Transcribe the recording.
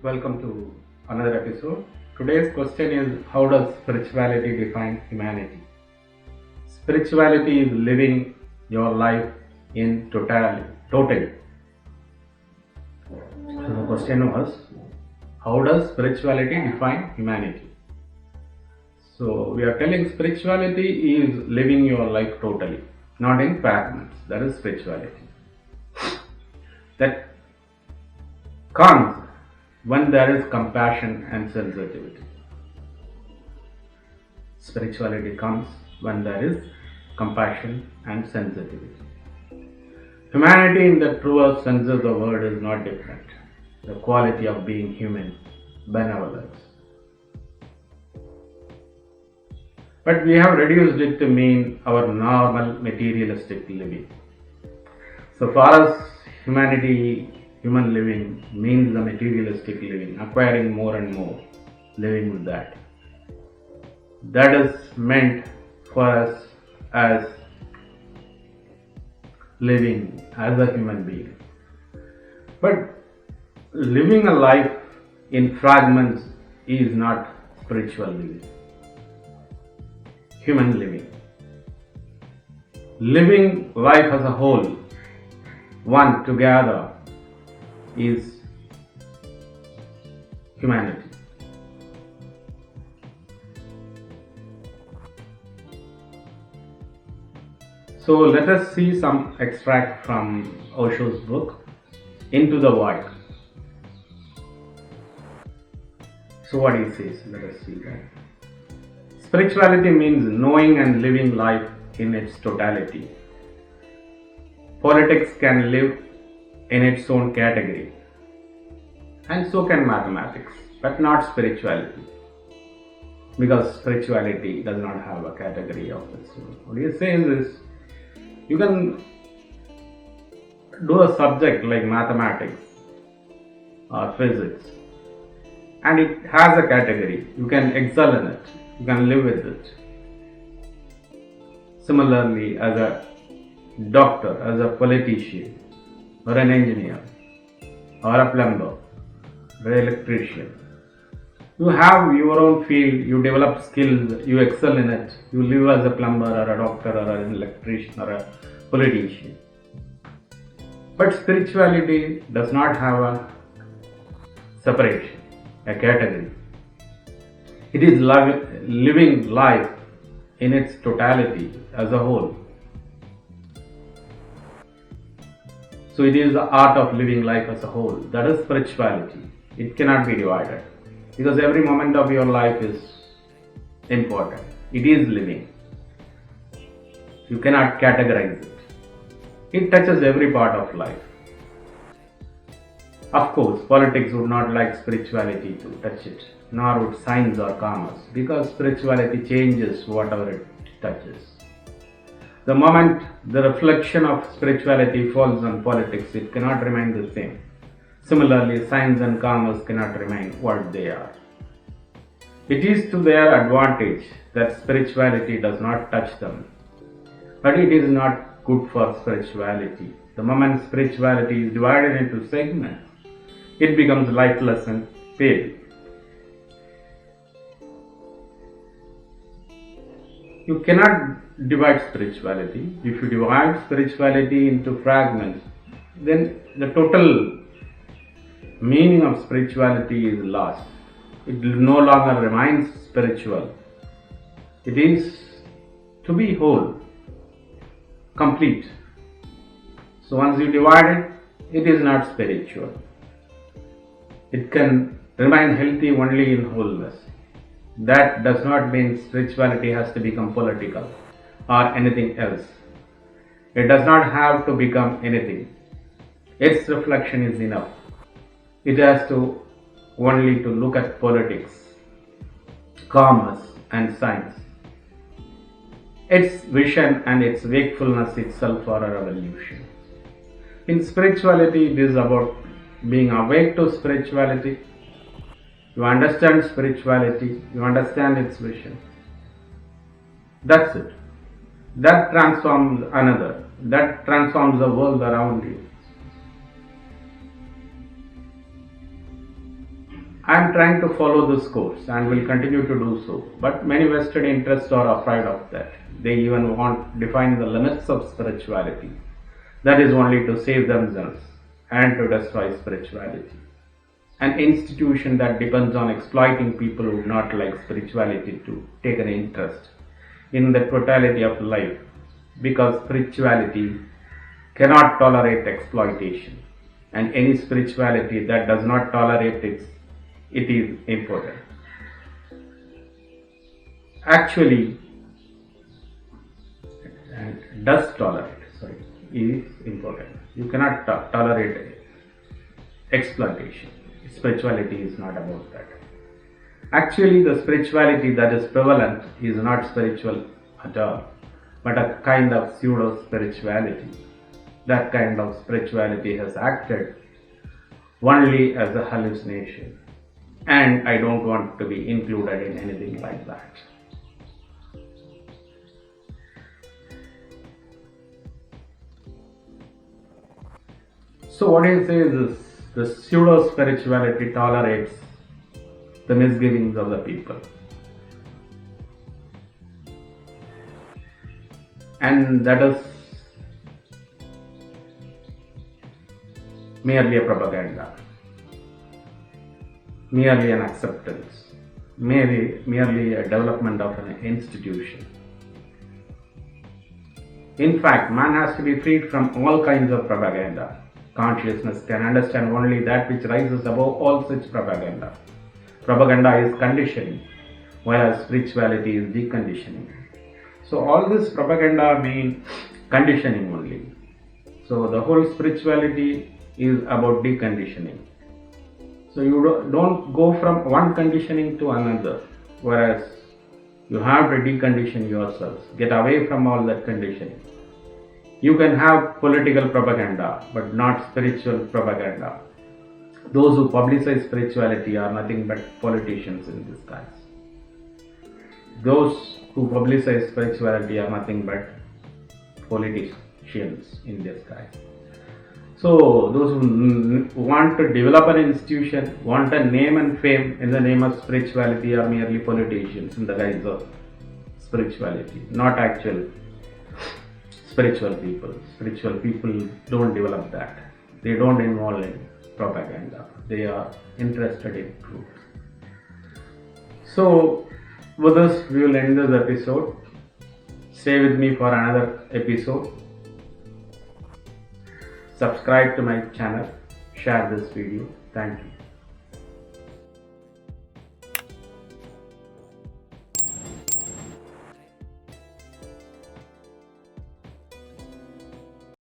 Welcome to another episode. Today's question is, how does spirituality define humanity? Spirituality is living your life in totality. So the question was, how does spirituality define humanity? So we are telling spirituality is living your life totally, not in fragments. That is spirituality. That comes when there is compassion and sensitivity. Spirituality comes when there is compassion and sensitivity. Humanity in the truest sense of the word is not different. The quality of being human, benevolence. But we have reduced it to mean our normal materialistic living. So for us, human living means the materialistic living, acquiring more and more, living with that. That is meant for us as living as a human being. But living a life in fragments is not spiritual living. Human living. Living life as a whole, one together, is humanity. So let us see some extract from Osho's book, Into the Void. So what he says, let us see that. Spirituality means knowing and living life in its totality. Politics can live in its own category, and so can mathematics, but not spirituality, because spirituality does not have a category of its own. What he says is, you can do a subject like mathematics or physics, and it has a category. You can excel in it, you can live with it. Similarly, as a doctor, as a politician, or an engineer, or a plumber, or an electrician, you have your own field, you develop skills, you excel in it, you live as a plumber or a doctor or an electrician or a politician. But spirituality does not have a separation, a category. It is living life in its totality as a whole. So it is the art of living life as a whole. That is spirituality. It cannot be divided, because every moment of your life is important. It is living. You cannot categorize it. It touches every part of life. Of course, politics would not like spirituality to touch it, nor would science or commerce, because spirituality changes whatever it touches. The moment the reflection of spirituality falls on politics, it cannot remain the same. Similarly, science and commerce cannot remain what they are. It is to their advantage that spirituality does not touch them. But it is not good for spirituality. The moment spirituality is divided into segments, it becomes lifeless and pale. You cannot divide spirituality. If you divide spirituality into fragments, then the total meaning of spirituality is lost. It no longer remains spiritual. It is to be whole, complete. So once you divide it, it is not spiritual. It can remain healthy only in wholeness. That does not mean spirituality has to become political or anything else. It does not have to become anything. Its reflection is enough. It has to only to look at politics, commerce and science. Its vision and its wakefulness itself are a revolution. In spirituality, it is about being awake to spirituality. You understand spirituality, you understand its vision. That's it. That transforms another. That transforms the world around you. I am trying to follow this course and will continue to do so, but many vested interests are afraid of that. They even want define the limits of spirituality. That is only to save themselves and to destroy spirituality. An institution that depends on exploiting people who would not like spirituality to take an interest in the totality of life, because spirituality cannot tolerate exploitation, and any spirituality that does not tolerate it is important. Actually, and does tolerate, sorry, is important. You cannot tolerate exploitation. Spirituality is not about that. Actually, the spirituality that is prevalent is not spiritual at all, but a kind of pseudo spirituality. That kind of spirituality has acted only as a hallucination, and I don't want to be included in anything like that. So what he says is the pseudo spirituality tolerates the misgivings of the people, and that is merely a propaganda, merely an acceptance, merely a development of an institution. In fact, man has to be freed from all kinds of propaganda. Consciousness can understand only that which rises above all such propaganda. Propaganda is conditioning, whereas spirituality is deconditioning. So all this propaganda means conditioning only. So the whole spirituality is about deconditioning. So you don't go from one conditioning to another, whereas you have to decondition yourselves, get away from all that conditioning. You can have political propaganda, but not spiritual propaganda. Those who publicize spirituality are nothing but politicians in disguise. Those who publicize spirituality are nothing but politicians in disguise. So those who want to develop an institution, want a name and fame in the name of spirituality, are merely politicians in the guise of spirituality, not actual spiritual people. Spiritual people don't develop that. They don't involve in propaganda. They are interested in truth. So with this, we will end this episode. Stay with me for another episode. Subscribe to my channel. Share this video. Thank you.